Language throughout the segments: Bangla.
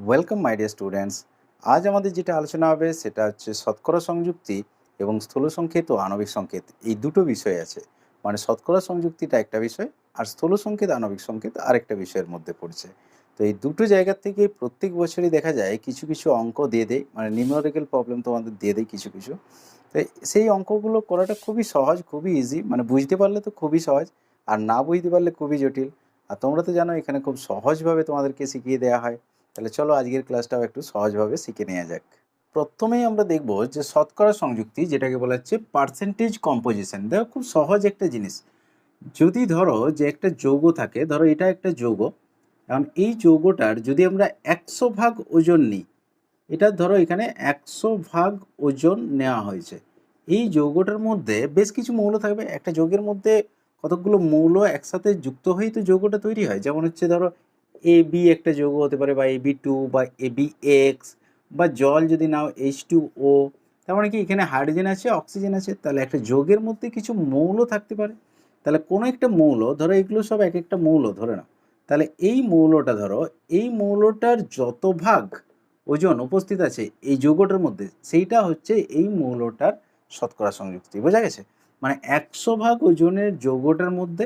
Welcome my dear students. আজ আমাদের যেটা আলোচনা হবে সেটা হচ্ছে শতকরা সংযুক্তি এবং স্থূল সংকেত ও আণবিক সংকেত, এই দুটো বিষয় আছে। মানে শতকরা সংযুক্তিটা একটা বিষয় আর স্থূল সংকেত আণবিক সংকেত আরেকটা বিষয়ের মধ্যে পড়ছে। তো এই দুটো জায়গা থেকে প্রত্যেক বছরই দেখা যায় কিছু কিছু অঙ্ক দিয়ে দেয়, মানে নিউমেরিক্যাল প্রবলেম তোমাদের দিয়ে দেয় কিছু কিছু। তো সেই অঙ্কগুলো করাটা খুবই সহজ, খুবই ইজি, মানে বুঝতে পারলে তো খুবই সহজ, আর না বুঝতে পারলে খুবই জটিল। আর তোমরা তো জানো এখানে খুব সহজভাবে তোমাদেরকে শিখিয়ে দেওয়া হয়। তাহলে চলো আজকের ক্লাসটাও একটু সহজভাবে শিখে নেওয়া যাক। প্রথমেই আমরা দেখব যে শতকরা সংযুক্তি, যেটাকে বলা হচ্ছে পার্সেন্টেজ কম্পোজিশন। দেখো খুব সহজ একটা জিনিস। যদি ধরো যে একটা যৌগ থাকে, ধরো এটা একটা যৌগ, এখন এই যৌগটার যদি আমরা 100 ভাগ ওজন নিই, এটা ধরো এখানে 100 ভাগ ওজন নেওয়া হয়েছে। এই যৌগটার মধ্যে বেশ কিছু মৌল থাকবে। একটা যৌগের মধ্যে কতগুলো মৌল একসাথে যুক্ত হয়েই তো যৌগটা তৈরি হয়। যেমন হচ্ছে ধরো AB একটা যৌগ হতে পারে, বা AB2, বা ABX, বা জল যদি নাও H2O। তার মানে কি এখানে হাইড্রোজেন আছে, অক্সিজেন আছে, তাহলে একটা যৌগের মধ্যে কিছু মৌল থাকতে পারে। তাহলে কোনো একটা মৌল, ধরো এগুলো সব এক একটা মৌল ধরে নাও, তাহলে এই মৌলটা ধরো, এই মৌলটার যত ভাগ ওজন উপস্থিত আছে এই যৌগটার মধ্যে, সেইটা হচ্ছে এই মৌলটার শতকরা সংযুক্তি। বোঝা গেছে? মানে 100 ভাগ ওজনের যৌগটার মধ্যে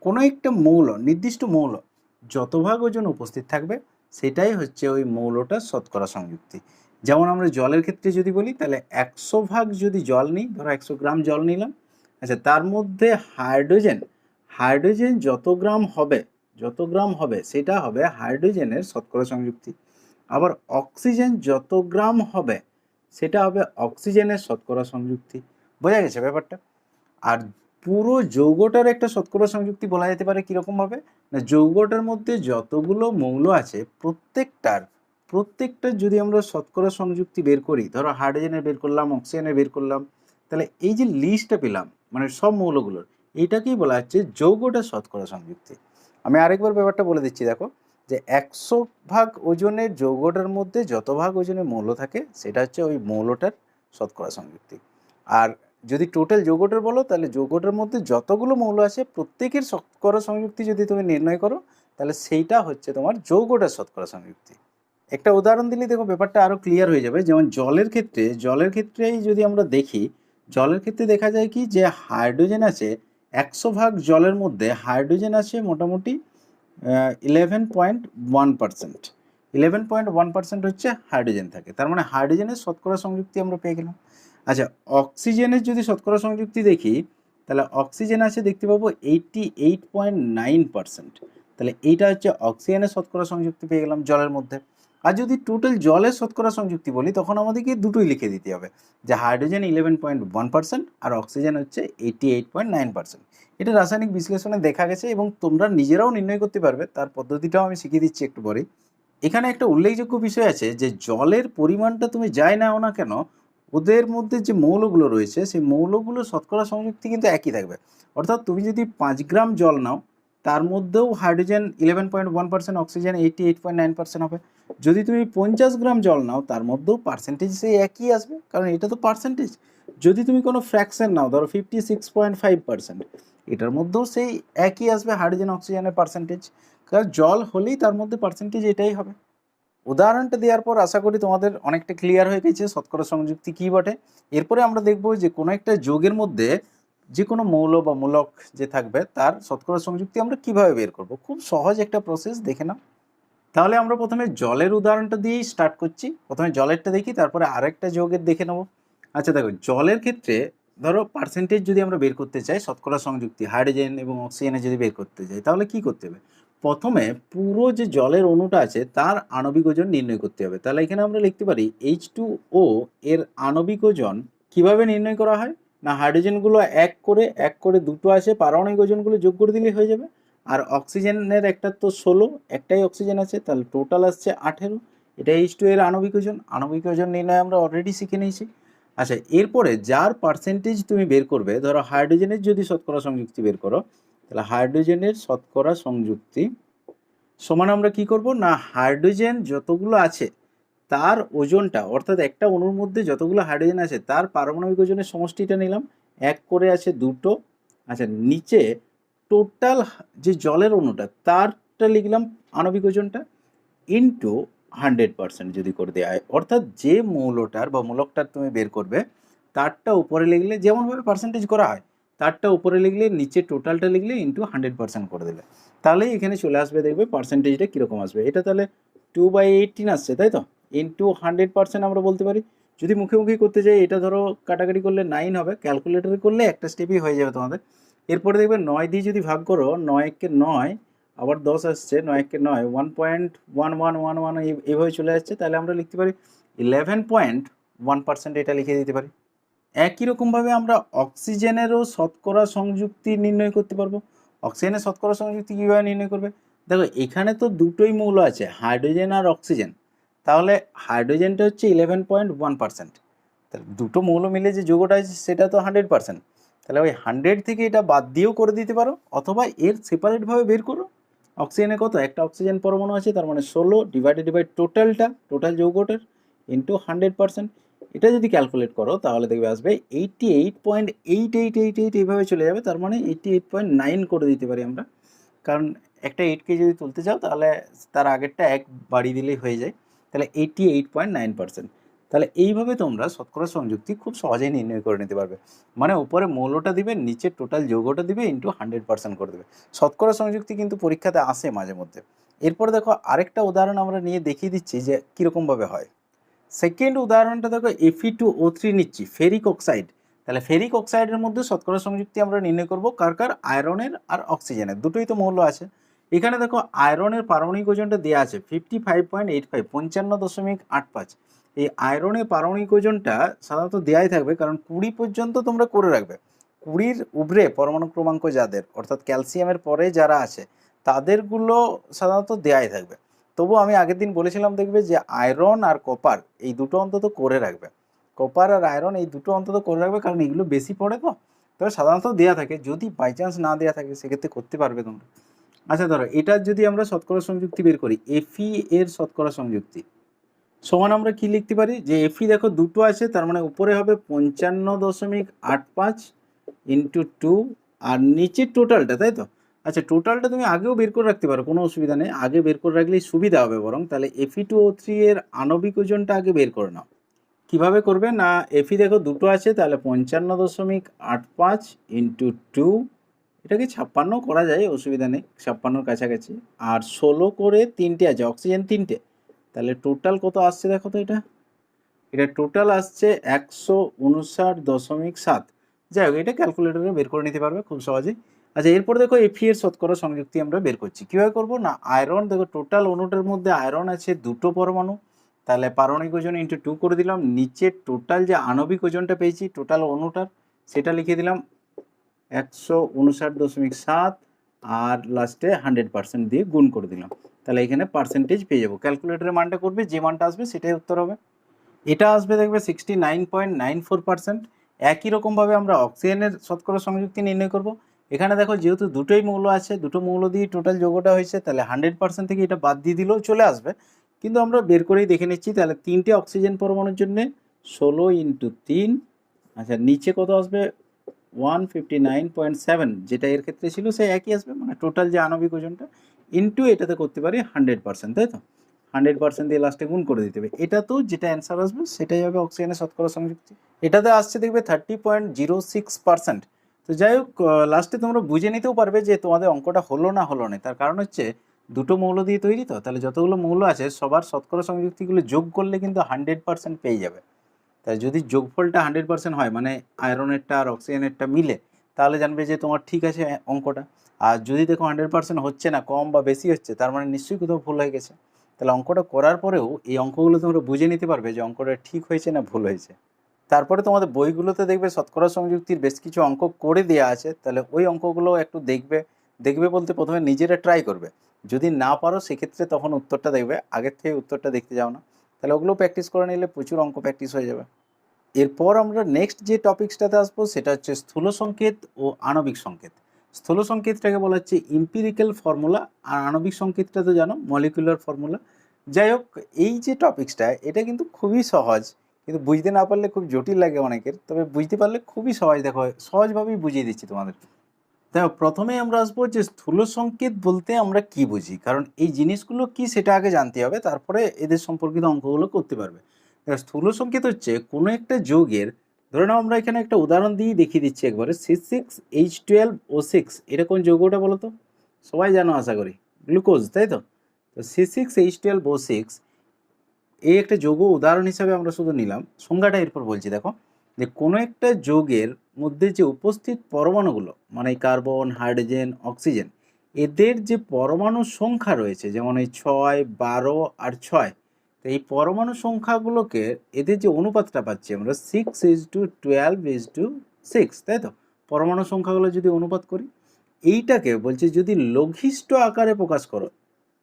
কোনো একটা মৌল, নির্দিষ্ট মৌল যত ভাগ ওজন উপস্থিত থাকবে সেটাই হচ্ছে ওই মৌলটার শতকরা সংযুক্তি। যেমন আমরা জলের ক্ষেত্রে যদি বলি, তাহলে 100 ভাগ যদি জল নিই, ধরো 100 গ্রাম জল নিলাম, আচ্ছা, তার মধ্যে হাইড্রোজেন, হাইড্রোজেন যত গ্রাম হবে সেটা হবে হাইড্রোজেনের শতকরা সংযুক্তি। আবার অক্সিজেন যত গ্রাম হবে সেটা হবে অক্সিজেনের শতকরা সংযুক্তি। বোঝা গেছে ব্যাপারটা? আর পুরো যৌগটার একটা শতকরা সংযুক্তি বলা যেতে পারে কীরকমভাবে, না যৌগটার মধ্যে যতগুলো মৌল আছে প্রত্যেকটার যদি আমরা শতকরা সংযুক্তি বের করি, ধরো হাইড্রোজেনের বের করলাম, অক্সিজেনের বের করলাম, তাহলে এই যে লিস্টটা পেলাম মানে সব মৌলগুলোর, এইটাকেই বলা হচ্ছে যৌগটার শতকরা সংযুক্তি। আমি আরেকবার ব্যাপারটা বলে দিচ্ছি, দেখো, যে 100 ভাগ ওজনের যৌগটার মধ্যে যত ভাগ ওজনের মৌল থাকে সেটা হচ্ছে ওই মৌলটার শতকরা সংযুক্তি। আর যদি টোটাল যৌগটার বলো, তাহলে যৌগটার মধ্যে যতগুলো মৌল আছে প্রত্যেকের শতকরা সংযুক্তি যদি তুমি নির্ণয় করো, তাহলে সেইটা হচ্ছে তোমার যৌগটার শতকরা সংযুক্তি। একটা উদাহরণ দিলে দেখো ব্যাপারটা আরও ক্লিয়ার হয়ে যাবে। যেমন জলের ক্ষেত্রেই যদি আমরা দেখি, জলের ক্ষেত্রে দেখা যায় কি যে হাইড্রোজেন আছে 100 ভাগ জলের মধ্যে, হাইড্রোজেন আছে মোটামুটি 11.1%। 11.1% হচ্ছে হাইড্রোজেন থাকে। তার মানে হাইড্রোজেনের শতকরা সংযুক্তি আমরা পেয়ে গেলাম। আচ্ছা, অক্সিজেনের যদি শতকরা সংযুক্তি দেখি, তাহলে অক্সিজেন আছে দেখতে পাবো 88.9%। তাহলে এইটা হচ্ছে অক্সিজেনের শতকরা সংযুক্তি পেয়ে গেলাম জলের মধ্যে। আর যদি টোটাল জলের শতকরা সংযুক্তি বলি, তখন আমাদেরকে দুটোই লিখে দিতে হবে, যে হাইড্রোজেন 11.1% আর অক্সিজেন হচ্ছে 88.9%। এটা রাসায়নিক বিশ্লেষণে দেখা গেছে এবং তোমরা নিজেরাও নির্ণয় করতে পারবে, তার পদ্ধতিটাও আমি শিখিয়ে দিচ্ছি একটু পরেই। এখানে একটা উল্লেখযোগ্য বিষয় আছে যে জলের পরিমাণটা তুমি যাই নাও না কেন, ওদের মধ্যে যে মৌলগুলো রয়েছে সেই মৌলগুলোর শতকরা সংযুক্তি কিন্তু একই থাকবে। অর্থাৎ তুমি যদি 5 গ্রাম জল নাও, তার মধ্যেও হাইড্রোজেন 11.1%, অক্সিজেন 88.9% হবে। যদি তুমি 50 গ্রাম জল নাও, তার মধ্যেও পার্সেন্টেজ সেই একই আসবে, কারণ এটা তো পার্সেন্টেজ। যদি তুমি কোনো ফ্র্যাকশন নাও, ধরো 56.5%, এটার মধ্যেও সেই একই আসবে হাইড্রোজেন অক্সিজেনের পার্সেন্টেজ, কারণ জল হলেই তার মধ্যে পার্সেন্টেজ এটাই হবে। উদাহরণটা দেওয়ার পর আশা করি তোমাদের অনেকটা ক্লিয়ার হয়ে গেছে শতকরা সংযুক্তি কী বটে। এরপরে আমরা দেখব যে কোনো একটা যৌগের মধ্যে যে কোনো মৌল বা মূলক যে থাকবে তার শতকরা সংযুক্তি আমরা কিভাবে বের করব। খুব সহজ একটা প্রসেস, দেখে নাও। তাহলে আমরা প্রথমে জলের উদাহরণটা দিয়েই স্টার্ট করছি। প্রথমে জলেরটা দেখি, তারপরে আরেকটা যৌগের দেখে নেব। আচ্ছা দেখো, জলের ক্ষেত্রে ধরো পার্সেন্টেজ যদি আমরা বের করতে চাই শতকরা সংযুক্তি হাইড্রোজেন এবং অক্সিজেনের যদি বের করতে চাই, তাহলে কি করতে হবে? প্রথমে পুরো যে জলের অণুটা আছে তার আণবিক ওজন নির্ণয় করতে হবে। তাহলে এখানে আমরা লিখতে পারি H2O এর আণবিক ওজন কিভাবে নির্ণয় করা হয়, না হাইড্রোজেনগুলো এক করে দুটো আছে, পারমাণবিক ওজনগুলো যোগ করে দিলেই হয়ে যাবে। আর অক্সিজেনের একটা তো 16, একটাই অক্সিজেন আছে, তাহলে টোটাল আসছে 18। এটা H2 এর আণবিক ওজন নির্ণয় আমরা অলরেডি শিখে নিয়েছি। আচ্ছা, এরপরে যার পার্সেন্টেজ তুমি বের করবে, ধরো হাইড্রোজেনের যদি শতকরা সংযুক্তি বের করো, তাহলে হাইড্রোজেনের শতকরা সংযুক্তি সমান আমরা কি করব, না হাইড্রোজেন যতগুলো আছে তার ওজনটা, অর্থাৎ একটা অণুর মধ্যে যতগুলো হাইড্রোজেন আছে তার পারমাণবিক ওজনের সমষ্টিটা নিলাম, এক করে আছে দুটো। আচ্ছা, নিচে টোটাল যে জলের অণুটা তারটা লিখলাম আণবিক ওজনটা, ইন্টু 100% যদি করে দেওয়া হয়, অর্থাৎ যে মৌলটার বা মূলকটার তুমি বের করবে তারটা উপরে লিখলে যেমনভাবে পার্সেন্টেজ করা হয়, তারটা উপরে লিখলে নিচে টোটালটা লিখলে ইন্টু 100% করে দিলে, তাহলেই এখানে চলে আসবে, দেখবে পার্সেন্টেজটা কীরকম আসবে। এটা তাহলে 2/18 আসছে, তাই তো, ইন্টু 100% আমরা বলতে পারি। যদি মুখে করতে যাই, এটা ধরো কাটাকাটি করলে 9 হবে, ক্যালকুলেটরে করলে একটা স্টেপই হয়ে যাবে তোমাদের। এরপরে দেখবে 9 দিয়ে যদি ভাগ করো, 9 কে 9, আবার 10 আসছে, 9 কে 9, 1.1111 এইভাবে চলে যাচ্ছে, তাহলে আমরা লিখতে পারি 11.1% এটা লিখে দিতে পারি। একই রকমভাবে আমরা অক্সিজেনেরও শতকরা সংযুক্তি নির্ণয় করতে পারবো। অক্সিজেনের শতকরা সংযুক্তি কীভাবে নির্ণয় করবে? দেখো এখানে তো দুটোই মৌল আছে, হাইড্রোজেন আর অক্সিজেন, তাহলে হাইড্রোজেনটা হচ্ছে 11.1%, তাহলে দুটো মৌল মিলে যে যৌগটা আছে সেটা তো 100%, তাহলে ওই 100 থেকে এটা বাদ দিয়েও করে দিতে পারো, অথবা এর সেপারেটভাবে বের করো। অক্সিজেনে কত, একটা অক্সিজেন পরমাণু আছে, তার মানে 16 ডিভাইডেড বাই টোটাল যৌগটার ইন্টু 100%। এটা যদি ক্যালকুলেট করো তাহলে দেখবে আসবে 88.8888 এইভাবে চলে যাবে, তার মানে 88.9 করে দিতে পারি আমরা, কারণ একটা 8কে যদি তুলতে চাও তাহলে তার আগেরটা 1 বাড়িয়ে দিলেই হয়ে যায়, তাহলে 88.9%। তাহলে এইভাবে তোমরা শতকরা সংযুক্তি খুব সহজেই নির্ণয় করে নিতে পারবে, মানে উপরে মৌলটা দিবে, নিচে টোটাল যৌগটা দিবে, ইন্টু 100% করে দেবে। শতকরা সংযুক্তি কিন্তু পরীক্ষাতে আসে মাঝে মধ্যে। এরপরে দেখো আরেকটা উদাহরণ আমরা নিয়ে দেখিয়ে দিচ্ছি যে কীরকমভাবে হয়। সেকেন্ড উদাহরণটা দেখো Fe2O3 নিচ্ছি, ফেরিক অক্সাইড। তাহলে ফেরিক অক্সাইডের মধ্যে শতকরা সংযুক্তি আমরা নির্ণয় করব কার, আয়রনের আর অক্সিজেনের, দুটোই তো মৌল আছে। এখানে দেখো আয়রনের পারমাণবিক ওজনটা দেওয়া আছে 55.85, 55.85। এই আয়রনের পারমাণবিক ওজনটা সাধারণত দেওয়াই থাকবে, কারণ 20 পর্যন্ত তোমরা করে রাখবে। 20-র উপরে পরমাণু ক্রমাঙ্ক যাদের, অর্থাৎ ক্যালসিয়ামের পরে যারা আছে তাদেরগুলো সাধারণত দেওয়াই থাকবে। তবু আমি আগের দিন বলেছিলাম দেখবে যে আয়রন আর কপার এই দুটো অন্তত করে রাখবে, কপার আর আয়রন এই দুটো অন্তত করে রাখবে, কারণ এগুলো বেশি পড়ে তো। তবে সাধারণত দেওয়া থাকে, যদি বাই চান্স না দেওয়া থাকে সেক্ষেত্রে করতে পারবে তোমরা। আচ্ছা ধরো এটার যদি আমরা শতকরা সংযুক্তি বের করি, Fe এর শতকরা সংযুক্তি সমান আমরা কি লিখতে পারি, যে Fe দেখো দুটো আছে, তার মানে উপরে হবে 55.85 ইন্টু 2, আর নিচের টোটালটা, তাই তো। আচ্ছা টোটালটা তুমি আগেও বের করে রাখতে পারো, কোনো অসুবিধা নেই, আগে বের করে রাখলেই সুবিধা হবে বরং। তাহলে Fe2O3 এর আণবিক ওজনটা আগে বের করে নাও। কীভাবে করবে না, Fe দেখো দুটো আছে, তাহলে 55.85 ইন্টু 2, এটাকে 56 করা যায়, অসুবিধা নেই, 56-র কাছাকাছি। আর 16 করে 3টে আছে, অক্সিজেন 3টে, তাহলে টোটাল কত আসছে দেখো তো, এটা টোটাল আসছে 159.7। যাই হোক, এটা ক্যালকুলেটরে বের করে নিতে পারবে খুব সহজেই। আচ্ছা এরপর দেখো Fe এর শতকরা সংযুক্তি আমরা বের করছি, কীভাবে করবো না, আয়রন দেখো টোটাল অণুটার মধ্যে আয়রন আছে দুটো পরমাণু, তাহলে পারমাণবিক ওজন ইন্টু 2 করে দিলাম, নিচে টোটাল যে আণবিক ওজনটা পেয়েছি টোটাল অণুটার সেটা লিখে দিলাম 159.7, আর লাস্টে 100% দিয়ে গুণ করে দিলাম, তাহলে এখানে পার্সেন্টেজ পেয়ে যাবো। ক্যালকুলেটরের মানটা করবে, যে মানটা আসবে সেটাই উত্তর হবে। এটা আসবে দেখবে 69.94%। একই রকমভাবে আমরা অক্সিজেনের শতকরা সংযুক্তি নির্ণয় করব। এখানে দেখো যেহেতু দুটোই মৌল আছে, দুটো মৌল দিয়ে টোটাল যৌগটা হয়েছে, তাহলে 100% থেকে এটা বাদ দিয়ে দিলেও চলে আসবে, কিন্তু আমরা বের করেই দেখে নিচ্ছি। তাহলে 3টে অক্সিজেন পরমাণুর জন্য 16 ইন্টু 3, আচ্ছা নিচে কত আসবে 159.7, যেটা এর ক্ষেত্রে ছিল সেই একই আসবে, মানে টোটাল যে আণবিক ওজনটা ইন্টু এটাতে করতে পারি 100%, তাই তো। 100% দিয়ে লাস্টে গুণ করে দিতে হবে, এটা তো যেটা অ্যান্সার আসবে সেটাই হবে অক্সিজেনের শতকরা সংযুক্তি। এটাতে আসছে দেখবে 30.06%। তো যাই হোক, লাস্টে তোমরা বুঝে নিতেও পারবে যে তোমাদের অঙ্কটা হলো না তার কারণ হচ্ছে দুটো মৌল দিয়ে তৈরি, তো তাহলে যতগুলো মৌল আছে সবার শতকরা সংযুক্তিগুলো যোগ করলে কিন্তু 100% পেয়ে যাবে। তাই যদি যোগফলটা 100% হয়, মানে আয়রনেরটা আর অক্সিজেনেরটা মিলে, তাহলে জানবে যে তোমার ঠিক আছে অঙ্কটা। আর যদি দেখো 100% হচ্ছে না, কম বা বেশি হচ্ছে, তার মানে নিশ্চয়ই কোথাও ভুল হয়ে গেছে। তাহলে অঙ্কটা করার পরেও এই অঙ্কগুলো তোমরা বুঝে নিতে পারবে যে অঙ্কটা ঠিক হয়েছে না ভুল হয়েছে। তারপরে তোমাদের বইগুলোতে দেখবে শতকরা সংযুক্তির বেশ কিছু অঙ্ক করে দেওয়া আছে, তাহলে ওই অঙ্কগুলো একটু দেখবে বলতে প্রথমে নিজেরা ট্রাই করবে, যদি না পারো সেক্ষেত্রে তখন উত্তরটা দেখবে, আগের থেকে উত্তরটা দেখতে যাও না, তাহলে ওগুলো প্র্যাকটিস করে নিলে প্রচুর অঙ্ক প্র্যাকটিস হয়ে যাবে। এরপর আমরা নেক্সট যে টপিক্সটাতে আসবো সেটা হচ্ছে স্থূল সংকেত ও আণবিক সংকেত। স্থূল সংকেতটাকে বলা হচ্ছে ইম্পিরিক্যাল ফর্মুলা, আর আণবিক সংকেতটা তো জানো মলিকুলার ফর্মুলা। যাই হোক, এই যে টপিক্সটা এটা কিন্তু খুবই সহজ, কিন্তু বুঝতে না পারলে খুব জটিল লাগে অনেকের, তবে বুঝতে পারলে খুবই সহজ। দেখো সহজভাবেই বুঝিয়ে দিচ্ছি তোমাদের। দেখো প্রথমেই আমরা আসবো যে স্থূল সংকেত বলতে আমরা কি বুঝি, কারণ এই জিনিসগুলো কি সেটা আগে জানতে হবে, তারপরে এদের সম্পর্কিত অঙ্কগুলো করতে পারবে। দেখো স্থূল সংকেত হচ্ছে কোনো একটা যৌগের, ধরে নাও আমরা এখানে একটা উদাহরণ দিয়ে দেখিয়ে দিচ্ছি একবারে, C6H12O6, এটা কোন যৌগটা বলো তো? সবাই জানো আশা করি, গ্লুকোজ, তাই তো? তো C6H12O6 এই একটা যৌগ উদাহরণ হিসাবে আমরা শুধু নিলাম, সংজ্ঞাটা এরপর বলছি। দেখো যে কোনো একটা যৌগের মধ্যে যে উপস্থিত পরমাণুগুলো, মানে কার্বন, হাইড্রোজেন, অক্সিজেন, এদের যে পরমাণু সংখ্যা রয়েছে, যেমন এই 6, 12 আর 6, তো এই পরমাণু সংখ্যাগুলোকে এদের যে অনুপাতটা পাচ্ছি আমরা 6:12:6, তাই তো? পরমাণু সংখ্যাগুলো যদি অনুপাত করি, এইটাকে বলছে যদি লঘিষ্ঠ আকারে প্রকাশ করো,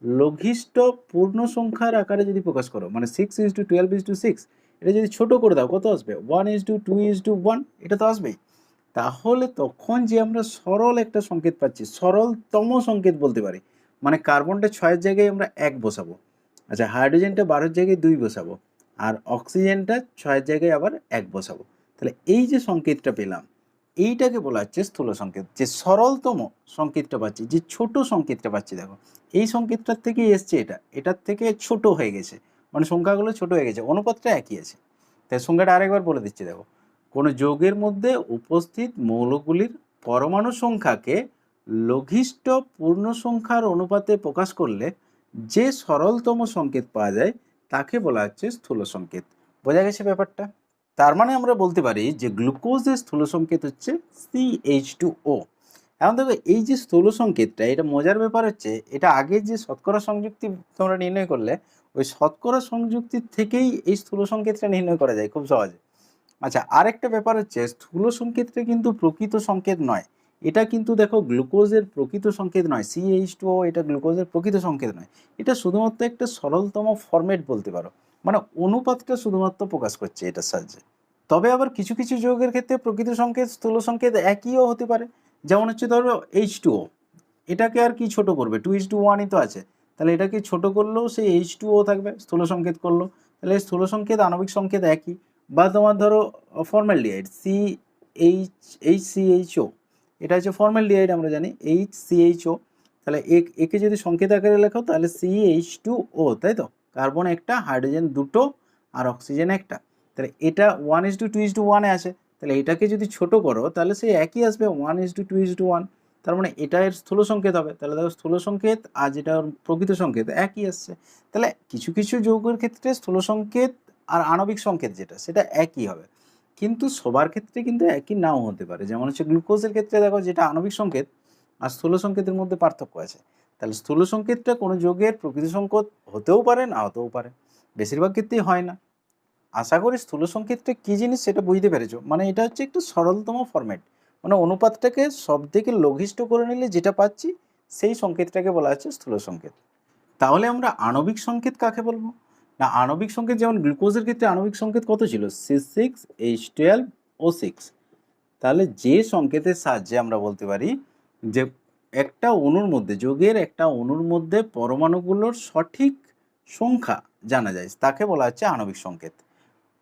লঘিষ্ঠ পূর্ণ সংখ্যার আকারে যদি প্রকাশ করো, মানে 6:12:6, এটা যদি ছোট করে দাও কত আসবে? 1:2:1, এটা তো আসবেই। তাহলে তখন যে আমরা সরল একটা সংকেত পাচ্ছি, সরলতম সংকেত বলতে পারি, মানে কার্বনটা 6-এর জায়গায় আমরা 1 বসাবো, আচ্ছা হাইড্রোজেনটা 12-এর জায়গায় 2 বসাবো, আর অক্সিজেনটা 6-এর জায়গায় আবার 1 বসাবো, তাহলে এই যে সংকেতটা পেলাম, এইটাকে বলা হচ্ছে স্থূল সংকেত। যে সরলতম সংকেতটা পাচ্ছি, যে ছোট সংকেতটা পাচ্ছি, দেখো এই সংকেতটার থেকে এসছে, এটার থেকে ছোট হয়ে গেছে, মানে সংখ্যাগুলো ছোট হয়ে গেছে, অনুপাতটা একই আছে। তাই সংখ্যাটা আরেকবার বলে দিচ্ছি। দেখো কোনো যৌগের মধ্যে উপস্থিত মৌলগুলির পরমাণু সংখ্যাকে লঘিষ্ঠ পূর্ণ সংখ্যার অনুপাতে প্রকাশ করলে যে সরলতম সংকেত পাওয়া যায় তাকে বলা হচ্ছে স্থূল সংকেত। বোঝা গেছে ব্যাপারটা? তার মানে আমরা বলতে পারি যে গ্লুকোজের স্থূল সংকেত হচ্ছে CH2O। এখন দেখো এই যে স্থূল সংকেতটা, এটা মজার ব্যাপার হচ্ছে, এটা আগে যে শতকরা সংযুক্তি তোমরা নির্ণয় করলে, ওই শতকরা সংযুক্তির থেকেই এই স্থূল সংকেতটা নির্ণয় করা যায় খুব সহজে। আচ্ছা, আরেকটা ব্যাপার হচ্ছে স্থূল সংকেতটা কিন্তু প্রকৃত সংকেত নয়। এটা কিন্তু দেখো গ্লুকোজের প্রকৃত সংকেত নয়, CH2O এটা গ্লুকোজের প্রকৃত সংকেত নয়। এটা শুধুমাত্র একটা সরলতম ফরম্যাট বলতে পারো, মানে অনুপাতটা শুধুমাত্র প্রকাশ করছে এটার সাহায্যে। তবে আবার কিছু কিছু যৌগের ক্ষেত্রে প্রকৃত সংকেত স্থূল সংকেত একইও হতে পারে। যেমন হচ্ছে ধরো H2O, এটাকে আর কি ছোট করবে, 2:1ই তো আছে, তাহলে এটাকে ছোট করলেও সেই H2O থাকবে, স্থূল সংকেত করলো, তাহলে স্থূল সংকেত আণবিক সংকেত একই। বা তোমার ধরো ফর্মালডিহাইড, HCHO, এটা হচ্ছে ফর্মালডিহাইড, আমরা জানি HCHO, তাহলে একে যদি সংকেত আকারে লেখো তাহলে CH2O, তাই তো? কার্বন একটা, হাইড্রোজেন দুটো, আর অক্সিজেন একটা, তাহলে এটা 1:2:1 আছে, তাহলে এটাকে যদি ছোট করো তাহলে সেই একই আসবে 1:2:1, তার মানে এটা এর স্থূল সংকেত হবে। তাহলে দেখো স্থূল সংকেত আর যেটা প্রকৃত সংকেত একই আসছে। তাহলে কিছু কিছু যৌগের ক্ষেত্রে স্থূল সংকেত আর আণবিক সংকেত যেটা সেটা একই হবে, কিন্তু সবার ক্ষেত্রে কিন্তু একই নাও হতে পারে। যেমন হচ্ছে গ্লুকোজের ক্ষেত্রে দেখো যেটা আণবিক সংকেত আর স্থূল সংকেতের মধ্যে পার্থক্য আছে। তাহলে স্থূল সংকেতটা কোনো যৌগের প্রকৃত সংকেত হতেও পারে, না হতেও পারে, বেশিরভাগ ক্ষেত্রেই হয় না। আশা করি স্থূল সংকেতটা কী জিনিস সেটা বুঝতে পেরেছো। মানে এটা হচ্ছে একটু সরলতম ফরম্যাট, মানে অনুপাতটাকে সব থেকে লঘিষ্ঠ করে নিলে যেটা পাচ্ছি সেই সংকেতটাকে বলা হচ্ছে স্থূল সংকেত। তাহলে আমরা আণবিক সংকেত কাকে বলবো? না, আণবিক সংকেত যেমন গ্লুকোজের ক্ষেত্রে আণবিক সংকেত কত ছিল? C6H12O6। তাহলে যে সংকেতের সাহায্যে আমরা বলতে পারি যে একটা অণুর মধ্যে, যৌগের একটা অণুর মধ্যে পরমাণুগুলোর সঠিক সংখ্যা জানা যায়, তাকে বলা হচ্ছে আণবিক সংকেত।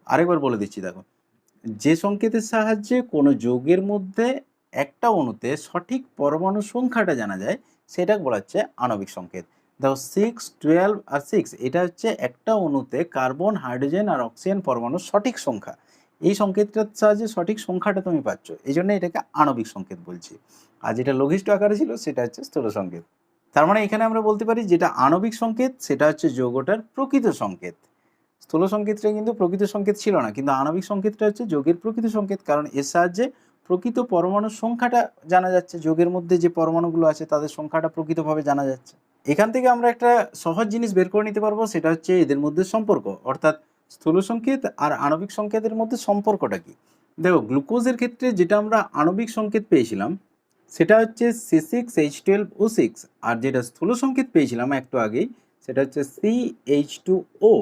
আরেকবার বলে দিচ্ছি, দেখো যে সংকেতের সাহায্যে কোনো যৌগের মধ্যে একটা অণুতে সঠিক পরমাণু সংখ্যাটা জানা যায় সেটা বলা হচ্ছে আণবিক সংকেত। দেখো 6, 12 আর 6, এটা হচ্ছে একটা অণুতে কার্বন, হাইড্রোজেন আর অক্সিজেন পরমাণুর সঠিক সংখ্যা। এই সংকেতটার সাহায্যে সঠিক সংখ্যাটা তুমি পাচ্ছ, এই জন্য এটাকে আণবিক সংকেত বলছি। আর যেটা লঘিষ্ঠ আকারে ছিল সেটা হচ্ছে স্থূল সংকেত। তার মানে এখানে আমরা বলতে পারি যেটা আণবিক সংকেত সেটা হচ্ছে যৌগটার প্রকৃত সংকেত। স্থূল সংকেতটা কিন্তু প্রকৃত সংকেত ছিল না, কিন্তু আণবিক সংকেতটা হচ্ছে যৌগের প্রকৃত সংকেত, কারণ এর সাহায্যে প্রকৃত পরমাণুর সংখ্যাটা জানা যাচ্ছে, যৌগের মধ্যে যে পরমাণুগুলো আছে তাদের সংখ্যাটা প্রকৃতভাবে জানা যাচ্ছে। এখান থেকে আমরা একটা সহজ জিনিস বের করে নিতে পারবো, সেটা হচ্ছে এদের মধ্যে সম্পর্ক, অর্থাৎ স্থূল সংকেত আর আণবিক সংকেতের মধ্যে সম্পর্কটা কি। দেখো গ্লুকোজের ক্ষেত্রে যেটা আমরা আণবিক সংকেত পেয়েছিলাম সেটা হচ্ছে C6H12O6, আর যেটা স্থূল সংকেত পেয়েছিলাম একটু আগেই সেটা হচ্ছে CH2O।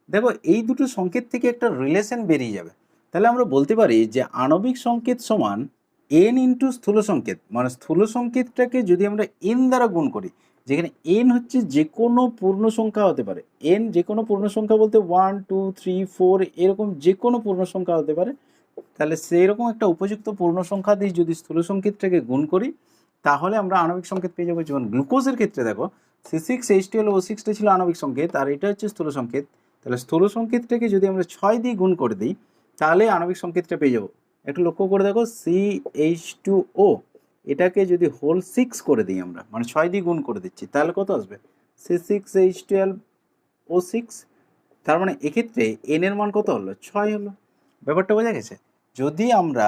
দেখো এই দুটো সংকেত থেকে একটা রিলেশন বেরিয়ে যাবে, তাহলে আমরা বলতে পারি যে আণবিক সংকেত সমান n ইন্টু স্থূল সংকেত, মানে স্থূল সংকেতটাকে যদি আমরা n দ্বারা গুণ করি, যেখানে n হচ্ছে যে কোনো পূর্ণ সংখ্যা হতে পারে, n যে কোনো পূর্ণ সংখ্যা বলতে 1, 2, 3, 4 এরকম যে কোনো পূর্ণ সংখ্যা হতে পারে, তাহলে সেই রকম একটা উপযুক্ত পূর্ণ সংখ্যা দিয়ে যদি স্থূল সংকেতটাকে গুণ করি তাহলে আমরা আণবিক সংকেত পেয়ে যাবো। যেমন গ্লুকোজের ক্ষেত্রে দেখো C6H12O6টা ছিল আণবিক সংকেত, আর এটা হচ্ছে স্থূল সংকেত। তাহলে স্থূল সংকেতটাকে যদি আমরা 6 দিয়ে গুণ করে দিই তাহলে আণবিক সংকেতটা পেয়ে যাবো। একটু লক্ষ্য করে দেখো, CH2O এটাকে যদি হোল 6 করে দিই আমরা, মানে 6 দিয়ে গুণ করে দিচ্ছি, তাহলে কত আসবে? C6H12O6। তার মানে এক্ষেত্রে এন এর মান কত হলো? 6 হলো। ব্যাপারটা বোঝা গেছে? যদি আমরা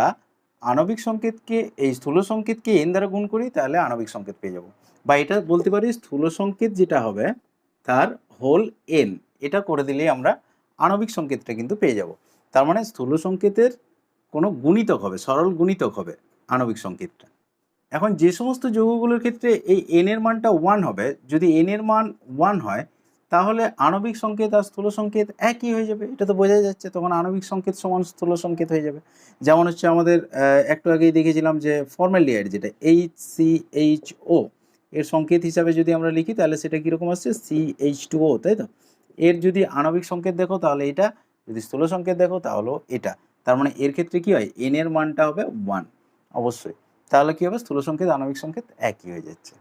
আণবিক সংকেতকে এই স্থূল সংকেতকে এন দ্বারা গুণ করি তাহলে আণবিক সংকেত পেয়ে যাব, বা এটা বলতে পারি স্থূল সংকেত যেটা হবে তার হোল এন, এটা করে দিলেই আমরা আণবিক সংকেতটা কিন্তু পেয়ে যাব। তার মানে স্থূল সংকেতের কোনো গুণিতক হবে, সরল গুণিতক হবে আণবিক সংকেতটা। এখন যে সমস্ত যৌগগুলোর ক্ষেত্রে এই এন এর মানটা 1 হবে, যদি এন এর মান 1 হয় তাহলে আণবিক সংকেত আর স্থূল সংকেত একই হয়ে যাবে, এটা তো বোঝাই যাচ্ছে। তখন আণবিক সংকেত সমান স্থূল সংকেত হয়ে যাবে। যেমন হচ্ছে আমাদের একটু আগেই দেখেছিলাম যে ফর্মালডিহাইড যেটা HCHO এর সংকেত হিসাবে যদি আমরা লিখি তাহলে সেটা কীরকম আসছে? CH2O, তাই তো? এর যদি আণবিক সংকেত দেখো তাহলে এটা, যদি স্থূল সংকেত দেখো তাহলেও এটা। তার মানে এর ক্ষেত্রে কী হয়? এন এর মানটা হবে 1 অবশ্যই। তাহলে কী হবে? স্থূল সংকেত আণবিক সংকেত একই হয়ে যাচ্ছে।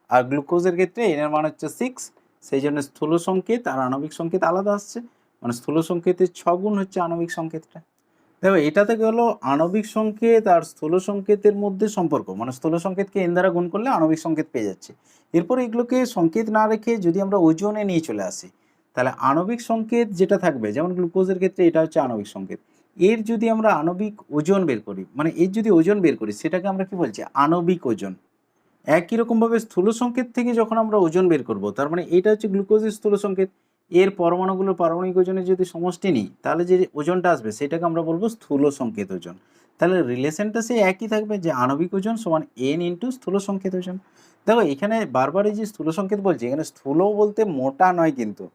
আর গ্লুকোজের ক্ষেত্রে এন এর মান হচ্ছে 6, সেই জন্য স্থূল সংকেত আর আণবিক সংকেত আলাদা আসছে, মানে স্থূল সংকেতের 6 গুণ হচ্ছে আণবিক সংকেতটা। দেখো এটা থেকে হলো আণবিক সংকেত আর স্থূল সংকেতের মধ্যে সম্পর্ক, মানে স্থূল সংকেতকে এন দ্বারা গুণ করলে আণবিক সংকেত পেয়ে যাচ্ছে। এরপর এগুলোকে সংকেত না রেখে যদি আমরা ওজনে নিয়ে চলে আসি তাহলে আণবিক সংকেত যেটা থাকবে, যেমন গ্লুকোজের ক্ষেত্রে এটা হচ্ছে আণবিক সংকেত, এর যদি আমরা আণবিক ওজন বের করি, মানে এর যদি ওজন বের করি সেটাকে আমরা কি বলছি? আণবিক ওজন। একই রকমভাবে স্থূল সংকেত থেকে যখন আমরা ওজন বের করব, তার মানে এটা হচ্ছে গ্লুকোজের স্থূল সংকেত, এর পরমাণুগুলোর পারমাণবিক ওজনের যদি সমষ্টি নিই তাহলে যে ওজনটা আসবে সেটাকে আমরা বলবো স্থূল সংকেত ওজন। তাহলে রিলেশনটা সেই একই থাকবে, যে আণবিক ওজন সমান এন ইন্টু স্থূল সংকেত ওজন। দেখো এখানে বারবার এই যে স্থূল সংকেত বলছি, এখানে স্থূল বলতে মোটা নয় কিন্তু,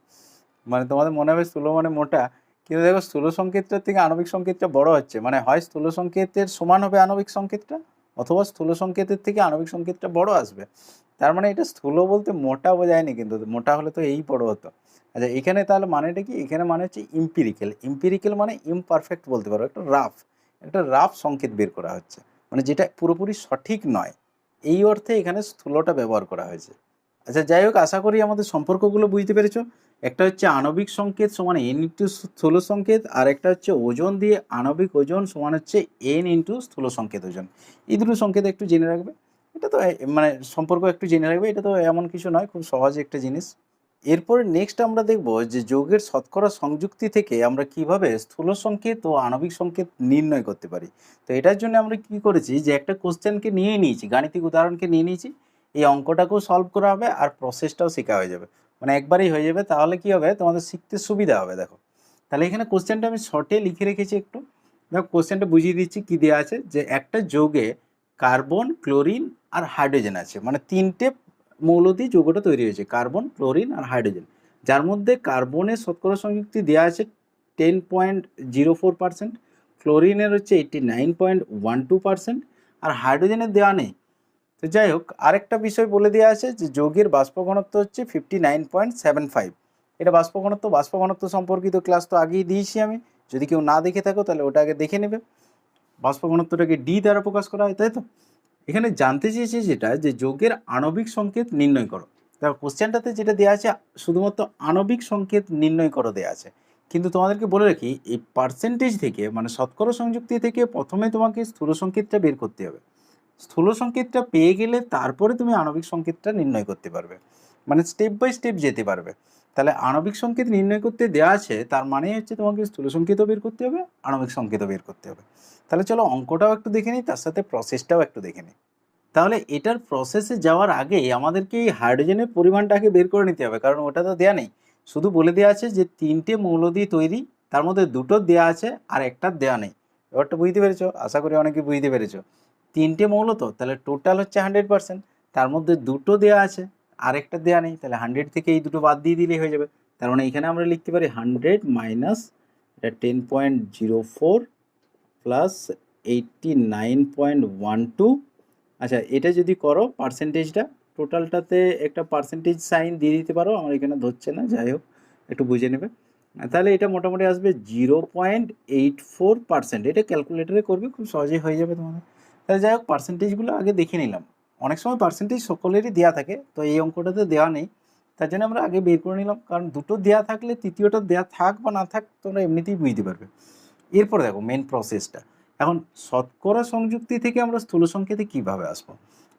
মানে তোমাদের মনে হবে স্থূল মানে মোটা, কিন্তু দেখো স্থূল সংকেতটার থেকে আণবিক সংকেতটা বড় হচ্ছে, মানে হয় স্থূল সংকেতের সমান হবে আণবিক সংকেতটা, অথবা স্থূল সংকেতের থেকে আণবিক সংকেতটা বড় আসবে। তার মানে এটা স্থূল বলতে মোটা বোঝায়নি, কিন্তু মোটা হলে তো এই বড় হতো। আচ্ছা এখানে তাহলে মানেটা কি? এখানে মানে হচ্ছে ইম্পিরিক্যাল। ইম্পিরিক্যাল মানে ইমপারফেক্ট বলতে পারো, একটা রাফ সংকেত বের করা হচ্ছে, মানে যেটা পুরোপুরি সঠিক নয়, এই অর্থে এখানে স্থূলটা ব্যবহার করা হয়েছে। আচ্ছা যাই হোক, আশা করি আমাদের সম্পর্কগুলো বুঝতে পেরেছো। একটা হচ্ছে আণবিক সংকেত সমান এন ইন্টু স্থূল সংকেত, আর একটা হচ্ছে ওজন দিয়ে আণবিক ওজন সমান হচ্ছে এন ইন্টু স্থূল সংকেত ওজন। এই দুটো সংকেত একটু জেনে রাখবে, এটা তো মানে সম্পর্ক একটু জেনে রাখবে, এটা তো এমন কিছু নয়, খুব সহজ একটা জিনিস। এরপরে নেক্সট আমরা দেখব যে যৌগের শতকরা সংযুক্তি থেকে আমরা কিভাবে স্থূল সংকেত ও আণবিক সংকেত নির্ণয় করতে পারি। তো এটার জন্য আমরা কি করেছি, যে একটা কোশ্চেনকে নিয়ে নিয়েছি, গাণিতিক উদাহরণকে নিয়ে নিয়েছি, এই অঙ্কটাকেও সলভ করা হবে আর প্রসেসটাও শেখা হয়ে যাবে, মানে একবারই হয়ে যাবে। তাহলে কি হবে, তোমাদের শিখতে সুবিধা হবে। দেখো তাহলে এখানে কোশ্চেনটা আমি শর্টে লিখে রেখেছি একটু, দেখো কোশ্চেনটা বুঝিয়ে দিচ্ছি কি দেওয়া আছে, যে একটা যৌগে কার্বন, ক্লোরিন আর হাইড্রোজেন আছে, মানে তিনটে মৌল দিয়ে যৌগটা তৈরি হয়েছে, কার্বন, ক্লোরিন আর হাইড্রোজেন, যার মধ্যে কার্বনের শতকরা সংযুক্তি দেওয়া আছে 10.04%, ক্লোরিনের হচ্ছে 89.12%, আর হাইড্রোজেনের দেওয়া নেই। তো যাই হোক, আরেকটা বিষয় বলে দেওয়া আছে যে যৌগের বাষ্প ঘনত্ব হচ্ছে 59.75। এটা বাষ্প ঘনত্ব সম্পর্কিত ক্লাস তো আগেই দিয়েছি আমি, যদি কেউ না দেখে থাকো তাহলে ওটা আগে দেখে নেবে। বাষ্প ঘনত্বটাকে ডি দ্বারা প্রকাশ করা হয়, তাই তো? এখানে জানতে চেয়েছে যেটা, যে যৌগের আণবিক সংকেত নির্ণয় করো। দেখো কোশ্চেনটাতে যেটা দেওয়া আছে শুধুমাত্র আণবিক সংকেত নির্ণয় করো দেওয়া আছে, কিন্তু তোমাদেরকে বলে রাখি এই পার্সেন্টেজ থেকে, মানে শতকরা সংযুক্তি থেকে প্রথমে তোমাকে স্থূল সংকেতটা বের করতে হবে। স্থূল সংকেতটা পেয়ে গেলে তারপরে তুমি আণবিক সংকেতটা নির্ণয় করতে পারবে, মানে স্টেপ বাই স্টেপ যেতে পারবে। তাহলে আণবিক সংকেত নির্ণয় করতে দেওয়া আছে, তার মানে হচ্ছে তোমাকে স্থূল সংকেতও বের করতে হবে, আণবিক সংকেতও বের করতে হবে। তাহলে চলো অঙ্কটাও একটু দেখে নিই, তার সাথে প্রসেসটাও একটু দেখে নিই। তাহলে এটার প্রসেসে যাওয়ার আগে আমাদেরকে এই হাইড্রোজেনের পরিমাণটাকে বের করে নিতে হবে, কারণ ওটা তো দেওয়া নেই, শুধু বলে দেওয়া আছে যে তিনটে মৌল দিয়ে তৈরি, তার মধ্যে দুটো দেওয়া আছে আর একটা দেওয়া নেই। এবারটা বুঝতে পেরেছো? আশা করি অনেকে বুঝতে পেরেছো। তিনটে মৌল তো, তাহলে টোটাল হচ্ছে 100%, তার মধ্যে দুটো দেওয়া আছে আর একটা দেওয়া নেই, তাহলে 100 থেকে এই দুটো বাদ দিয়ে দিলেই হয়ে যাবে। তার মানে এখানে আমরা লিখতে পারি 100 মাইনাস এটা 10.04 প্লাস 89.12। আচ্ছা এটা যদি করো পার্সেন্টেজটা, টোটালটাতে একটা পার্সেন্টেজ সাইন দিয়ে দিতে পারো, আমার এখানে ধরছে না, যাই হোক একটু বুঝে নেবে। তাহলে এটা মোটামুটি আসবে 0.84%। এটা ক্যালকুলেটারে করবে, খুব সহজেই হয়ে যাবে তোমাদের। তাহলে যাই হোক পার্সেন্টেজগুলো আগে দেখে নিলাম, অনেক সময় পার্সেন্টেজ সকলেরই দেওয়া থাকে, তো এই অঙ্কটাতে দেওয়া নেই, তার জন্য আমরা আগে বের করে নিলাম, কারণ দুটো দেওয়া থাকলে তৃতীয়টা দেওয়া থাক বা না থাক তোমরা এমনিতেই বুঝতে পারবে। এরপর দেখো মেন প্রসেসটা। এখন শতকরা সংযুক্তি থেকে আমরা স্থূল সংকেতে কীভাবে আসবো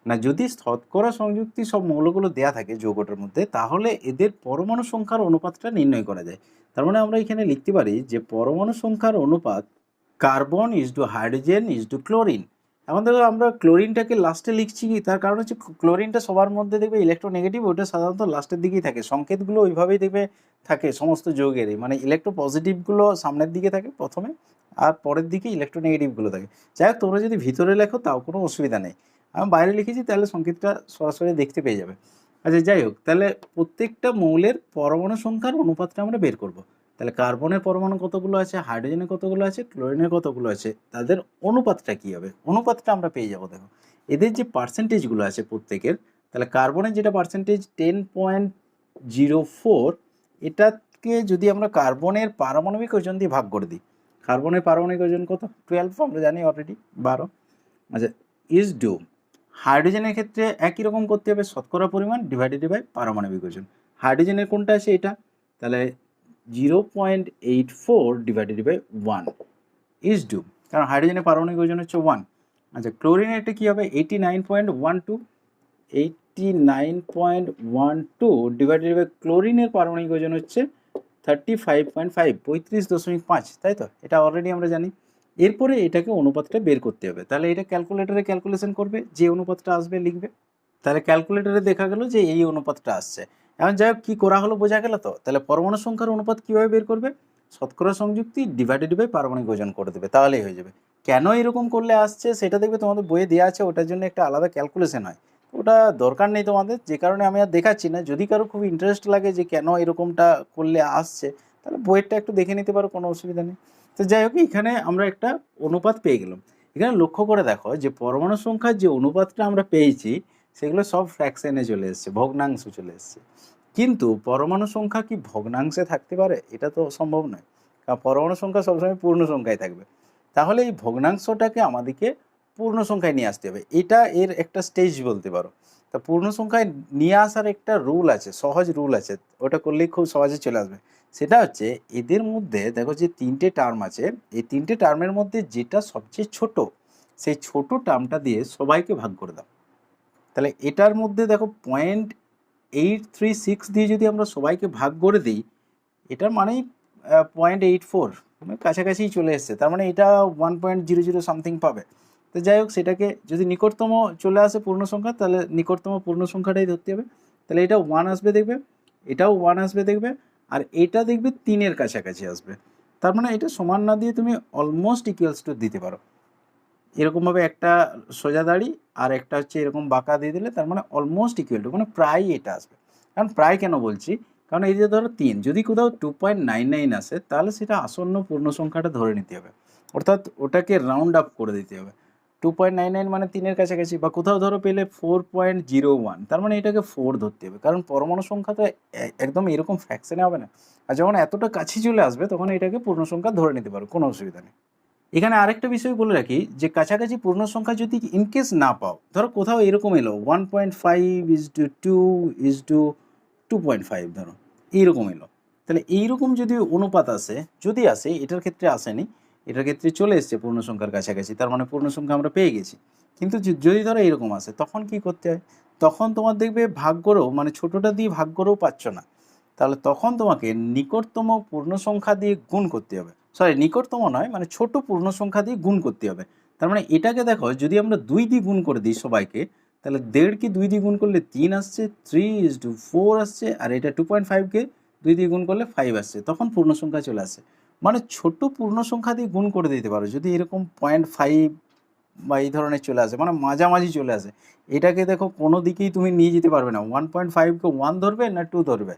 না, যদি শতকরা সংযুক্তি সব মৌলগুলো দেওয়া থাকে যৌগটার মধ্যে, তাহলে এদের পরমাণু সংখ্যার অনুপাতটা নির্ণয় করা যায়। তার মানে আমরা এখানে লিখতে পারি যে পরমাণু সংখ্যার অনুপাত carbon is to hydrogen is to chlorine. এখন দেখো আমরা ক্লোরিনটাকে লাস্টে লিখছি, তার কারণ হচ্ছে ক্লোরিনটা সবার মধ্যে দেখবে ইলেকট্রোনেগেটিভ, ওটা সাধারণত লাস্টের দিকেই থাকে, সংকেতগুলো ওইভাবেই দেখবে থাকে সমস্ত যৌগেরই, মানে ইলেকট্রো পজিটিভগুলো সামনের দিকে থাকে প্রথমে, আর পরের দিকে ইলেকট্রোনেগেটিভগুলো থাকে। যাই হোক, তোমরা যদি ভিতরে লেখো তাও কোনো অসুবিধা নেই, আমি বাইরে লিখেছি তাহলে সংকেতটা সরাসরি দেখতে পেয়ে যাবে। আচ্ছা যাই হোক, তাহলে প্রত্যেকটা মৌলের পরমাণু সংখ্যার অনুপাতটা আমরা বের করব। তাহলে কার্বনের পরমাণু কতগুলো আছে, হাইড্রোজেনের কতগুলো আছে, ক্লোরিনের কতগুলো আছে, তাদের অনুপাতটা কী হবে, অনুপাতটা আমরা পেয়ে যাবো। দেখো এদের যে পার্সেন্টেজগুলো আছে প্রত্যেকের, তাহলে কার্বনের যেটা পার্সেন্টেজ 10.04, এটাকে যদি আমরা কার্বনের পারমাণবিক ওজন দিয়ে ভাগ করে দিই, কার্বনের পারমাণবিক ওজন কত 12, আমরা জানি অলরেডি 12। আচ্ছা ইজ ডু হাইড্রোজেনের ক্ষেত্রে একই রকম করতে হবে, শতকরা পরিমাণ ডিভাইডেড বাই পারমাণবিক ওজন। হাইড্রোজেনের কোনটা আছে এটা, তাহলে 0.84 ডিভাইডেড বাই 1 ইজ ডু, কারণ হাইড্রোজেনের পারমাণবিক ওজন হচ্ছে 1। আচ্ছা ক্লোরিনের এটা কী হবে 89.12, 89.12 ডিভাইডেড বাই ক্লোরিনের পারমাণবিক ওজন হচ্ছে 35.5, 35.5, তাই তো, এটা অলরেডি আমরা জানি। এরপরে এটাকে অনুপাতটা বের করতে হবে, তাহলে এটা ক্যালকুলেটরে ক্যালকুলেশন করবে, যে অনুপাতটা আসবে লিখবে, তাহলে ক্যালকুলেটরে দেখা গেল যে এই অনুপাতটা আসছে। এখন যাই হোক কী করা হলো বোঝা গেল তো। তাহলে পরমাণু সংখ্যার অনুপাত কীভাবে বের করবে, শতকরা সংযুক্তি ডিভাইডেড বাই পারমাণবিক ওজন করে দেবে, তাহলেই হয়ে যাবে। কেন এরকম করলে আসছে সেটা দেখবে তোমাদের বইয়ে দেওয়া আছে, ওটার জন্য একটা আলাদা ক্যালকুলেশন হয়, ওটা দরকার নেই তোমাদের, যে কারণে আমি আর দেখাচ্ছি না। যদি কারো খুব ইন্টারেস্ট লাগে যে কেন এরকমটা করলে আসছে, তাহলে বইয়েরটা একটু দেখে নিতে পারো, কোনো অসুবিধা নেই। তো যাই হোক, এখানে আমরা একটা অনুপাত পেয়ে গেলাম। এখানে লক্ষ্য করে দেখো যে পরমাণু সংখ্যার যে অনুপাতটা আমরা পেয়েছি সেগুলো সব ফ্র্যাকশনে চলে এসছে, ভগ্নাংশ চলে এসছে। কিন্তু পরমাণু সংখ্যা কি ভগ্নাংশে থাকতে পারে, এটা তো সম্ভব নয়, কারণ পরমাণু সংখ্যা সবসময় পূর্ণ সংখ্যায় থাকবে। তাহলে এই ভগ্নাংশটাকে আমাদেরকে পূর্ণ সংখ্যায় নিয়ে আসতে হবে, এটা এর একটা স্টেজ বলতে পারো। তা পূর্ণ সংখ্যায় নিয়ে আসার একটা রুল আছে, সহজ রুল আছে, ওটা করলেই খুব সহজে চলে আসবে। সেটা হচ্ছে এদের মধ্যে দেখো যে 3টে টার্ম আছে, এই 3টে টার্মের মধ্যে যেটা সবচেয়ে ছোট, সেই ছোট টার্মটা দিয়ে সবাইকে ভাগ করে দাও। তাহলে এটার মধ্যে দেখো 0.836 দিয়ে যদি আমরা সবাইকে ভাগ করে দিই, এটার মানেই 0.84, কাছাকাছিই চলে এসছে, তার মানে এটা 1.00 সামথিং পাবে। তো যাই হোক, সেটাকে যদি নিকটতম চলে আসে পূর্ণ সংখ্যা, তাহলে নিকটতম পূর্ণ সংখ্যাটাই ধরতে হবে। তাহলে এটা 1 আসবে দেখবে, এটাও 1 আসবে দেখবে, আর এটা দেখবে 3-এর কাছাকাছি আসবে। তার মানে এটা সমান না দিয়ে তুমি অলমোস্ট ইকুয়ালস টু দিতে পারো, এরকমভাবে একটা সোজা দাড়ি আর একটা হচ্ছে এরকম বাঁকা দিয়ে দিলে, তার মানে অলমোস্ট ইকুয়াল টু, মানে প্রায় এটা আসবে। কারণ প্রায় কেন বলছি, কারণ এই যে ধরো 3, যদি কোথাও 2.99 আসে, তাহলে সেটা আসন্ন পূর্ণ সংখ্যাটা ধরে নিতে হবে, অর্থাৎ ওটাকে রাউন্ড আপ করে দিতে হবে। 2.99 মানে 3-এর কাছাকাছি, বা কোথাও ধরো পেলে 4.01, তার মানে এটাকে 4 ধরতে হবে, কারণ পরমাণু সংখ্যা তো একদম এরকম ফ্র্যাকশনে হবে না, আর যখন এতটা কাছে চলে আসবে তখন এটাকে পূর্ণ সংখ্যা ধরে নিতে পারো, কোনো অসুবিধা নেই। এখানে আরেকটা বিষয় বলে রাখি, যে কাছাকাছি পূর্ণ সংখ্যা যদি ইনকেস না পাও, ধরো কোথাও এরকম এলো 1.5:2:2.5, ধরো এইরকম এলো, তাহলে এইরকম যদি অনুপাত আসে, যদি আসে, এটার ক্ষেত্রে আসেনি, এটার ক্ষেত্রে চলে এসছে পূর্ণ সংখ্যার কাছাকাছি, তার মানে পূর্ণ সংখ্যা আমরা পেয়ে গেছি। কিন্তু যদি ধরো এরকম আসে, তখন কি করতে হয়, তখন তোমার দেখবে ভাগ করেও, মানে ছোটোটা দিয়ে ভাগ করেও পাচ্ছ না, তাহলে তখন তোমাকে নিকটতম পূর্ণ সংখ্যা দিয়ে গুণ করতে হবে, সরি নিকটতম নয়, মানে ছোট পূর্ণ সংখ্যা দিয়ে গুণ করতে হবে। তার মানে এটাকে দেখো, যদি আমরা 2 দিয়ে গুণ করে দিই সবাইকে, তাহলে 1.5কে 2 দিয়ে গুণ করলে 3 আসছে, 3:4 আসছে, আর এটা 2.5কে 2 দিয়ে গুণ করলে 5 আসছে, তখন পূর্ণ সংখ্যা চলে আসে। মানে ছোট পূর্ণ সংখ্যা দিয়ে গুণ করে দিতে পারো, যদি এরকম 0.5 বা এই ধরনের চলে আসে, মানে মাঝামাঝি চলে আসে, এটাকে দেখো কোনো দিকেই তুমি নিয়ে যেতে পারবে না, 1.5কে 1 ধরবে না 2 ধরবে,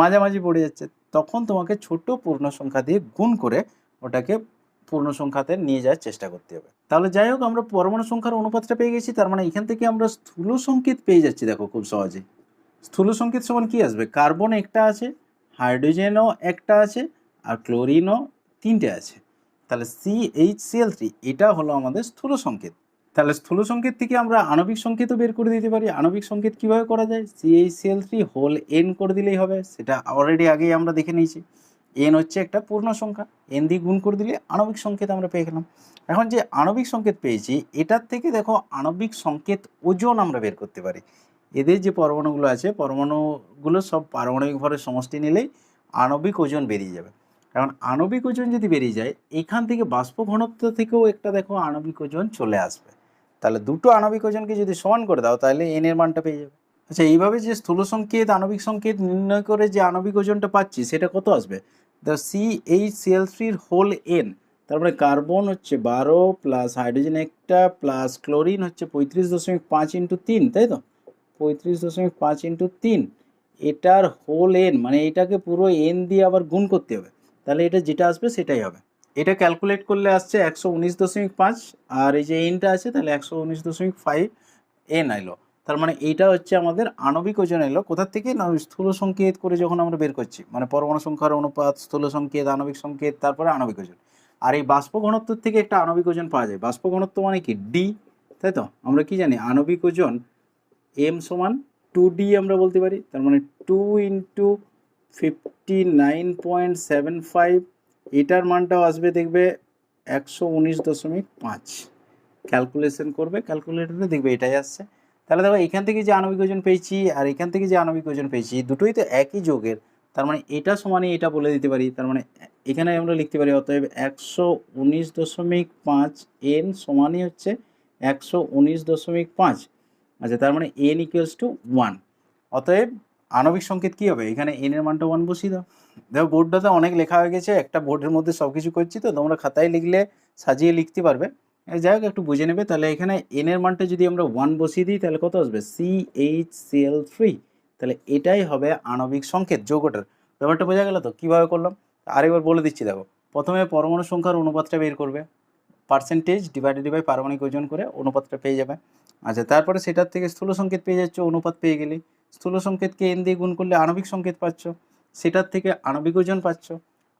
মাঝামাঝি পড়ে যাচ্ছে, তখন তোমাকে ছোট পূর্ণ সংখ্যা দিয়ে গুণ করে ওটাকে পূর্ণ সংখ্যাতে নিয়ে যাওয়ার চেষ্টা করতে হবে। তাহলে যাই হোক, আমরা পরমাণু সংখ্যার অনুপাতটা পেয়ে গেছি, তার মানে এখান থেকে আমরা স্থূল সংকেত পেয়ে যাচ্ছি, দেখো খুব সহজে। স্থূল সংকেত সমান কি আসবে, কার্বন একটা আছে, হাইড্রোজেনও একটা আছে, আর ক্লোরিনও 3টে আছে, তাহলে CH3, এটা হলো আমাদের স্থূল সংকেত। তাহলে স্থূল সংকেত থেকে আমরা আণবিক সংকেতও বের করে দিতে পারি। আণবিক সংকেত কিভাবে করা যায়? CH3 হোল n করে দিলেই হবে, সেটা অলরেডি আগেই আমরা দেখে নিয়েছি। n হচ্ছে একটা পূর্ণ সংখ্যা, n দিয়ে গুণ করে দিলে আণবিক সংকেত আমরা পেয়ে গেলাম। এখন যে আণবিক সংকেত পেয়েছি এটার থেকে দেখো আণবিক সংকেত ওজন আমরা বের করতে পারি। এদের যে পরমাণুগুলো আছে পরমাণুগুলো সব পারমাণবিক ভরের সমষ্টি নিলেই আণবিক ওজন বেরিয়ে যাবে। এখন আণবিক ওজন যদি বেরিয়ে যায় এখান থেকে বাষ্প ঘনত্ব থেকেও একটা দেখো আণবিক ওজন চলে আসবে। তাহলে দুটো আণবিক ওজনকে যদি সমান করে দাও তাহলে n এর মানটা পেয়ে যাবে। আচ্ছা, এইভাবে যে স্থূল সংকেত আণবিক সংকেত নির্ণয় করে যে আণবিক ওজনটা পাচ্ছি সেটা কত আসবে? দেখো CH3 হোল n, তারপরে কার্বন হচ্ছে 12 প্লাস হাইড্রোজেন একটা প্লাস ক্লোরিন হচ্ছে 35.5 ইন্টু 3, তাই তো? 35.5 ইন্টু 3, এটার হোল n, মানে এটাকে পুরো n দিয়ে আবার গুণ করতে হবে, তাহলে এটা যেটা আসবে সেটাই হবে। এটা ক্যালকুলেট করলে আসছে 119.5, আর এই যে এনটা আছে তাহলে 119.5 এন এলো। তার মানে এইটা হচ্ছে আমাদের আণবিক ওজন এলো কোথার থেকে? না স্থূল সংকেত করে যখন আমরা বের করছি, মানে পরমাণু সংখ্যার অনুপাত, স্থূল সংকেত, আণবিক সংকেত, তারপরে আণবিক ওজন। আর এই বাষ্প ঘনত্ব থেকে একটা আণবিক ওজন পাওয়া যায়। বাষ্প ঘনত্ব মানে কি? ডি, তাই তো? আমরা কি জানি? আণবিক ওজন এম সমান 2D আমরা বলতে পারি। তার মানে 2 ইন্টু 59.75, এটার মানটাও আসবে দেখবে 119.5। ক্যালকুলেশন করবে ক্যালকুলেটরে, দেখবে এটাই আসছে। তাহলে দেখো এখান থেকে যে আণবিক ওজন পেয়েছি আর এখান থেকে যে আণবিক ওজন পেয়েছি দুটোই তো একই যৌগের, তার মানে এটা সমানই এটা বলে দিতে পারি। তার মানে এখানে আমরা লিখতে পারি অতএব 119.5 n সমানই হচ্ছে 119.5। আচ্ছা, তার মানে n ইকুয়ালস টু 1। অতএব আণবিক সংকেত কী হবে? এখানে n এর মানটা 1 বসিয়ে দাও। দেখো বোর্ডটাতে অনেক লেখা হয়ে গেছে, একটা বোর্ডের মধ্যে সব কিছু করছি তো তোমরা খাতায় লিখলে সাজিয়ে লিখতে পারবে। যাই হোক একটু বুঝে নেবে। তাহলে এখানে n এর মানটা যদি আমরা 1 বসিয়ে দিই তাহলে কত আসবে? CHCl3। তাহলে এটাই হবে আণবিক সংকেত যৌগটার। ব্যাপারটা বোঝা গেল তো কীভাবে করলাম? আরেকবার বলে দিচ্ছি। দেখো প্রথমে পরমাণু সংখ্যার অনুপাতটা বের করবে, পার্সেন্টেজ ডিভাইডেড বাই পারমাণবিক ওজন করে অনুপাতটা পেয়ে যাবে। আচ্ছা, তারপরে সেটার থেকে স্থূল সংকেত পেয়ে যাচ্ছ, অনুপাত পেয়ে গেলে স্থূল সংকেতকে n দিয়ে গুণ করলে আণবিক সংকেত পাচ্ছ, সেটার থেকে আণবিক ওজন পাচ্ছ।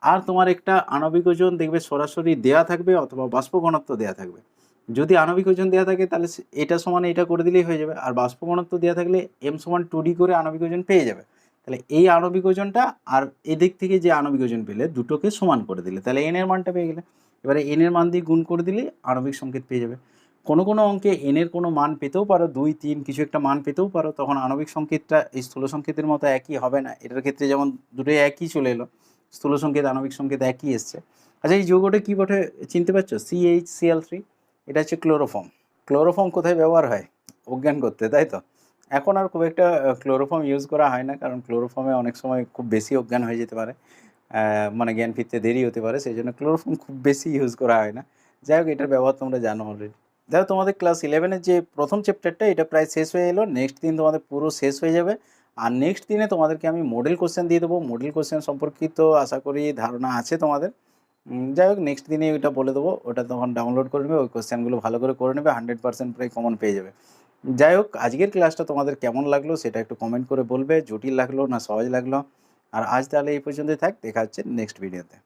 আর তোমার একটা আণবিক ওজন দেখবে সরাসরি দেয়া থাকবে অথবা বাষ্প ঘনত্ব দেয়া থাকবে। যদি আণবিক ওজন দেওয়া থাকে তাহলে এটা সমান এটা করে দিলেই হয়ে যাবে, আর বাষ্প ঘনত্ব দেওয়া থাকলে m সমান 2D করে আণবিক ওজন পেয়ে যাবে। তাহলে এই আণবিক ওজনটা আর এদিক থেকে যে আণবিক ওজন পেলে দুটোকে সমান করে দিলে তাহলে n এর মানটা পেয়ে গেলে। এবারে n এর মান দিয়ে গুণ করে দিলে আণবিক সংকেত পেয়ে যাবে। কোনো কোনো অঙ্কে n এর কোনো মান পেতেও পারো, 2, 3 কিছু একটা মান পেতেও পারো, তখন আণবিক সংকেতটা এই স্থূল সংকেতের মতো একই হবে না। এটার ক্ষেত্রে যেমন দুটোই একই চলে এলো, স্থূল সংকেত আণবিক সংকেত একই এসছে। আচ্ছা, এই যৌগটা কী বটে চিনতে পারছো? CHCl3। এটা হচ্ছে ক্লোরোফর্ম। ক্লোরোফর্ম কোথায় ব্যবহার হয়? অজ্ঞান করতে, তাই তো? এখন আর খুব একটা ক্লোরোফর্ম ইউজ করা হয় না, কারণ ক্লোরোফর্মে অনেক সময় খুব বেশি অজ্ঞান হয়ে যেতে পারে, মানে জ্ঞান ফিরতে দেরি হতে পারে, সেই জন্য ক্লোরোফর্ম খুব বেশি ইউজ করা হয় না। যাই হোক, এটার ব্যবহার তোমরা জানো অলরেডি। দেখো তোমাদের ক্লাস 11-এর যে প্রথম চ্যাপ্টারটা এটা প্রায় শেষ হয়ে এলো। নেক্সট দিন তোমাদের পুরো শেষ হয়ে যাবে, আর নেক্সট দিনে তোমাদেরকে আমি মডেল কোশ্চেন দিয়ে দেবো। মডেল কোশ্চেন সম্পর্কিত আশা করি ধারণা আছে তোমাদের। যাই হোক, নেক্সট দিনে ওইটা বলে দেবো, ওটা তখন ডাউনলোড করে নেবে, ওই কোশ্চেনগুলো ভালো করে নেবে, 100% প্রায় কমন পেয়ে যাবে। যাই হোক, আজকের ক্লাসটা তোমাদের কেমন লাগলো সেটা একটু কমেন্ট করে বলবে, জটিল লাগলো না সহজ লাগলো। আর আজ তাহলে এই পর্যন্তই থাক, দেখা হচ্ছে নেক্সট ভিডিওতে।